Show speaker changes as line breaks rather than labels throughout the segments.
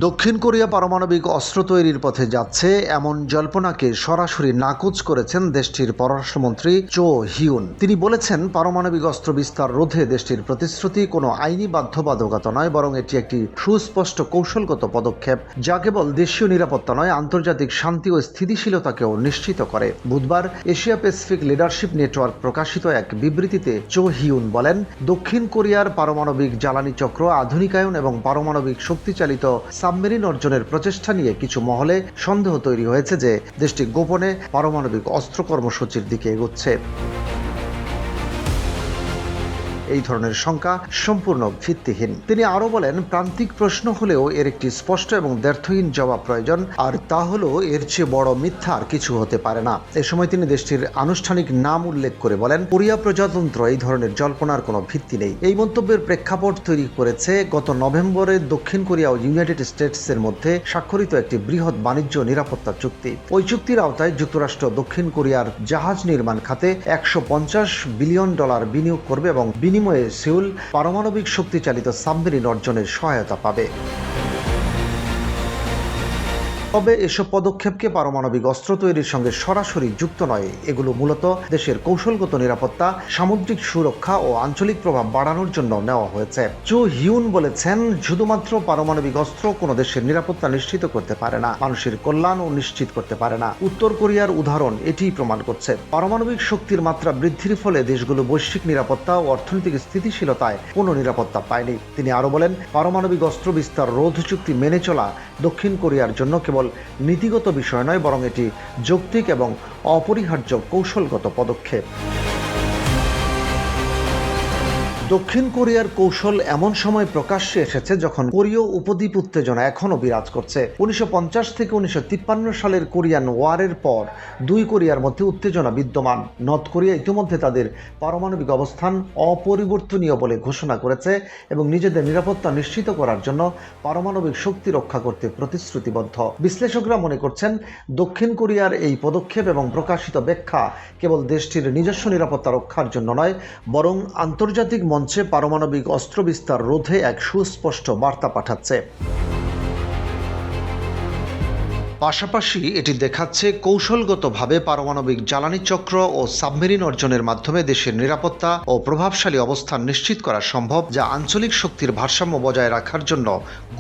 দক্ষিণ কোরিয়া পারমাণবিক অস্ত্র তৈরির পথে যাচ্ছে এমন জল্পনাকে সরাসরি নাকচ করেছেন দেশটির পররাষ্ট্রমন্ত্রী চো হিউন। তিনি বলেছেন, পারমাণবিক অস্ত্র বিস্তার রোধে দেশটির প্রতিশ্রুতি কোনো আইনি বাধ্যবাধকতা নয়, বরং এটি একটি সুস্পষ্ট কৌশলগত পদক্ষেপ যা কেবল দেশীয় নিরাপত্তা নয়, আন্তর্জাতিক শান্তি ও স্থিতিশীলতাকেও নিশ্চিত করে। বুধবার এশিয়া প্যাসিফিক লিডারশিপ নেটওয়ার্ক প্রকাশিত এক বিবৃতিতে চো হিউন বলেন, দক্ষিণ কোরিয়ার পারমাণবিক জ্বালানি চক্র আধুনিকায়ন এবং পারমাণবিক শক্তিচালিত সাবমেরিন অর্জনের প্রচেষ্টা নিয়ে কিছু মহলে সন্দেহ তৈরি হয়েছে যে দেশটি গোপনে পারমাণবিক অস্ত্র কর্মসূচির দিকে এগোচ্ছে। এই ধরনের শঙ্কা সম্পূর্ণ ভিত্তিহীন। তিনি আরও বলেন, প্রান্তিক প্রশ্ন হলেও এর একটি স্পষ্ট এবং দ্ব্যর্থহীন জবাব প্রয়োজন, আর তা হলো এর চেয়ে বড় মিথ্যা আর কিছু হতে পারে না। এ সময় তিনি দেশটির আনুষ্ঠানিক নাম উল্লেখ করে বলেন, কোরিয়া প্রজাতন্ত্র এই ধরনের জল্পনার কোনো ভিত্তি নেই। এই মন্তব্যের প্রেক্ষাপট তৈরি করেছে গত নভেম্বরে দক্ষিণ কোরিয়া ও ইউনাইটেড স্টেটসের মধ্যে স্বাক্ষরিত একটি বৃহৎ বাণিজ্য নিরাপত্তা চুক্তি। ওই চুক্তির আওতায় যুক্তরাষ্ট্র দক্ষিণ কোরিয়ার জাহাজ নির্মাণ খাতে $150 বিলিয়ন বিনিয়োগ করবে এবং বিনিময়ে সেউল পারমাণবিক শক্তিচালিত সাবমেরিন অর্জনের সহায়তা পাবে। তবে এসব পদক্ষেপকে পারমাণবিক অস্ত্র তৈরির সঙ্গে সরাসরি যুক্ত নয়। এগুলো মূলত দেশের কৌশলগত নিরাপত্তা, সামুদ্রিক সুরক্ষা ও আঞ্চলিক প্রভাব বাড়ানোর জন্য নেওয়া হয়েছে। চো হিউন বলেছেন, শুধুমাত্র পারমাণবিক অস্ত্র কোনো দেশের নিরাপত্তা নিশ্চিত করতে পারে না, মানুষের কল্যাণও নিশ্চিত করতে পারে না। উত্তর কোরিয়ার উদাহরণ এটিই প্রমাণ করছে। পারমাণবিক শক্তির মাত্রা বৃদ্ধির ফলে দেশগুলো বৈশ্বিক নিরাপত্তা ও অর্থনৈতিক স্থিতিশীলতায় কোনো নিরাপত্তা পায়নি। তিনি আরও বলেন, পারমাণবিক অস্ত্র বিস্তার রোধ চুক্তি মেনে চলা দক্ষিণ কোরিয়ার জন্য কেবল নীতিগত বিষয় নয়, বরং এটি যৌক্তিক এবং অপরিহার্য কৌশলগত পদক্ষেপ। দক্ষিণ কোরিয়ার কৌশল এমন সময় প্রকাশ্যে এসেছে যখন কোরীয় উপদ্বীপ উত্তেজনা এখনও বিরাজ করছে। 1950 থেকে 1953 সালের কোরিয়ান ওয়ারের পর দুই কোরিয়ার মধ্যে উত্তেজনা বিদ্যমান। নর্থ কোরিয়া ইতিমধ্যে তাদের পারমাণবিক অবস্থান অপরিবর্তনীয় বলে ঘোষণা করেছে এবং নিজেদের নিরাপত্তা নিশ্চিত করার জন্য পারমাণবিক শক্তি রক্ষা করতে প্রতিশ্রুতিবদ্ধ। বিশ্লেষকরা মনে করছেন, দক্ষিণ কোরিয়ার এই পদক্ষেপ এবং প্রকাশিত ব্যাখ্যা কেবল দেশটির নিজস্ব নিরাপত্তা রক্ষার জন্য নয়, বরং আন্তর্জাতিক মঞ্চে পারমাণবিক অস্ত্র বিস্তার রোধে এক সুস্পষ্ট বার্তা পাঠাচ্ছে। পাশাপাশি এটি দেখাচ্ছে কৌশলগতভাবে পারমাণবিক জ্বালানি চক্র ও সাবমেরিন অর্জনের মাধ্যমে দেশের নিরাপত্তা ও প্রভাবশালী অবস্থান নিশ্চিত করা সম্ভব, যা আঞ্চলিক শক্তির ভারসাম্য বজায় রাখার জন্য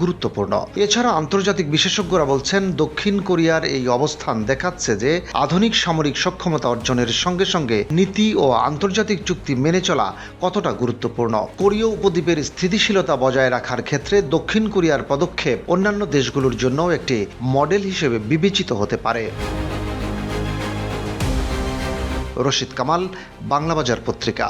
গুরুত্বপূর্ণ। এছাড়া আন্তর্জাতিক বিশেষজ্ঞরা বলছেন, দক্ষিণ কোরিয়ার এই অবস্থান দেখাচ্ছে যে আধুনিক সামরিক সক্ষমতা অর্জনের সঙ্গে সঙ্গে নীতি ও আন্তর্জাতিক চুক্তি মেনে চলা কতটা গুরুত্বপূর্ণ। কোরীয় উপদ্বীপের স্থিতিশীলতা বজায় রাখার ক্ষেত্রে দক্ষিণ কোরিয়ার পদক্ষেপ অন্যান্য দেশগুলোর জন্য একটি মডেল হিসেবে বিবেচিত হতে পারে। রশিদ কামাল, বাংলাবাজার পত্রিকা।